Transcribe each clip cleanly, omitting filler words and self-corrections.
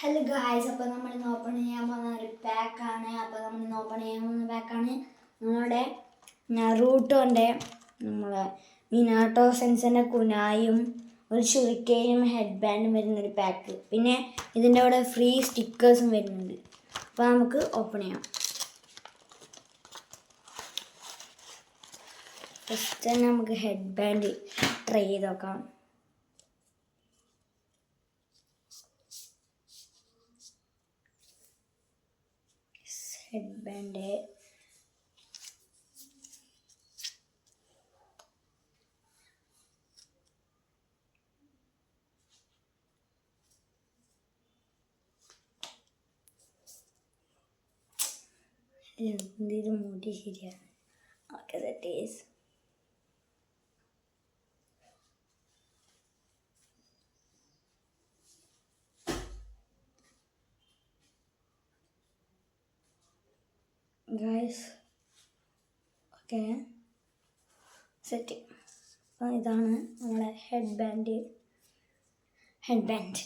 Hello guys, അപ്പോൾ നമ്മൾ ഇന്ന് ഓപ്പൺ ചെയ്യാൻ പോകുന്ന ഒരു പാക്കാണ്. നമ്മുടെ നറൂട്ടോൻ്റെ നമ്മളെ മിനാട്ടോ സെൻസിൻ്റെ കുനായും ഒരു ഷുറിക്കയും ഹെഡ് ബാൻഡും വരുന്നൊരു പാക്ക്. പിന്നെ ഇതിൻ്റെ കൂടെ ഫ്രീ സ്റ്റിക്കേഴ്സും വരുന്നുണ്ട്. അപ്പോൾ നമുക്ക് ഓപ്പൺ ചെയ്യാം. ഫസ്റ്റ് തന്നെ നമുക്ക് ഹെഡ് ബാൻഡ് ട്രൈ ചെയ്ത് നോക്കാം. ഹെഡ് ബാൻഡ് എന്തൊരു മുടി ശരിയാണ്. Okay, that is guys. Okay, set. അപ്പോൾ ഇതാണ് നമ്മളെ head band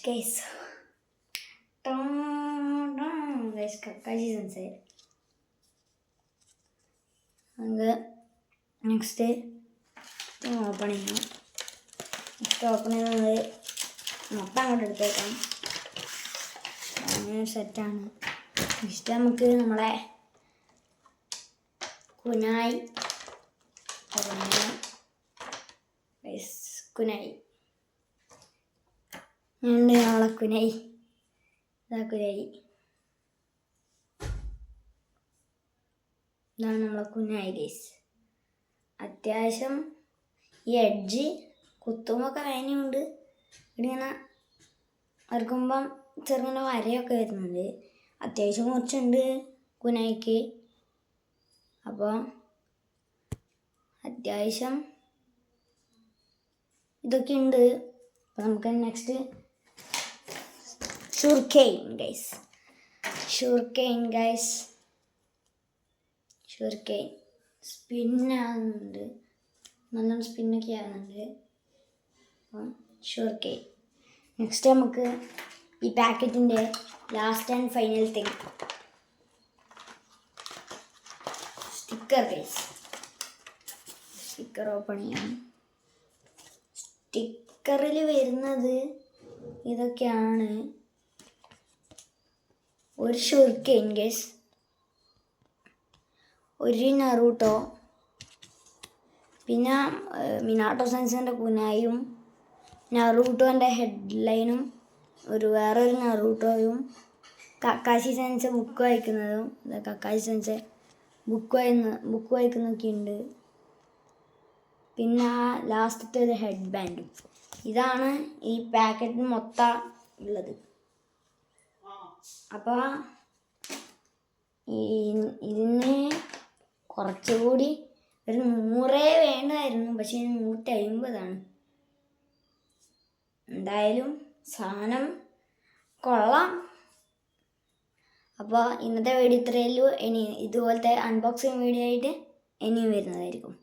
guys. Guys Kakashi sense. നമുക്ക് നെക്സ്റ്റ് ഓപ്പൺ ചെയ്യാം. ഓപ്പൺ ചെയ്യുന്നത് മൊത്തം അങ്ങോട്ട് എടുത്തേക്കാം. അങ്ങനെ സെറ്റാണ്. നെക്സ്റ്റ് നമുക്ക് നമ്മളെ കുനായി നമ്മളെ കുനായി ഇതാണ് നമ്മളെ കുനായി ഗൈസ്. അത്യാവശ്യം ഈ എഡ്ജ് കുത്തുമൊക്കെ വേനയുണ്ട്. ഇങ്ങനെ വരക്കുമ്പം ചെറുങ്ങനെ വരയൊക്കെ വരുന്നുണ്ട്. അത്യാവശ്യം കുറച്ചുണ്ട് കുനായിക്ക്. അപ്പോൾ അത്യാവശ്യം ഇതൊക്കെ ഉണ്ട്. അപ്പോൾ നമുക്ക് നെക്സ്റ്റ് ഷുർക്കെയിൻ സ്പിന്നാകുന്നുണ്ട്. നല്ലോണം സ്പിന്നൊക്കെ ആകുന്നുണ്ട്. അപ്പം ഷുർക്കെയിൻ. നെക്സ്റ്റ് നമുക്ക് ഈ പാക്കറ്റിൻ്റെ last and final thing sticker open ചെയ്യാം. സ്റ്റിക്കറിൽ വരുന്നത് ഇതൊക്കെയാണ്. ഒരു ഷുർക്കെയിൻ ഗൈസ്, ഒരു നറൂട്ടോ, പിന്നെ മിനാട്ടോ സെൻസിൻ്റെ കുനായും നറൂട്ടോൻ്റെ ഹെഡ്ലൈനും വേറൊരു നറൂട്ടോയും കക്കാശി സെൻസ് ബുക്ക് വായിക്കുന്നതും കക്കാശി സെൻസ് ബുക്ക് വായിക്കുന്നൊക്കെ ഉണ്ട്. പിന്നെ ലാസ്റ്റത്തെ ഒരു ഹെഡ് ബാൻഡും. ഇതാണ് ഈ പാക്കറ്റിന് മൊത്തം ഉള്ളത്. അപ്പോൾ ഇതിന് കുറച്ചുകൂടി ഒരു 100 വേണ്ടായിരുന്നു, പക്ഷേ 150. എന്തായാലും സാധനം കൊള്ളാം. അപ്പോൾ ഇന്നത്തെ വീഡിയോ ഇത്രയേ ഉള്ളൂ. ഇനി ഇതുപോലത്തെ അൺബോക്സിങ് വീഡിയോ ആയിട്ട് ഇനിയും വരുന്നതായിരിക്കും.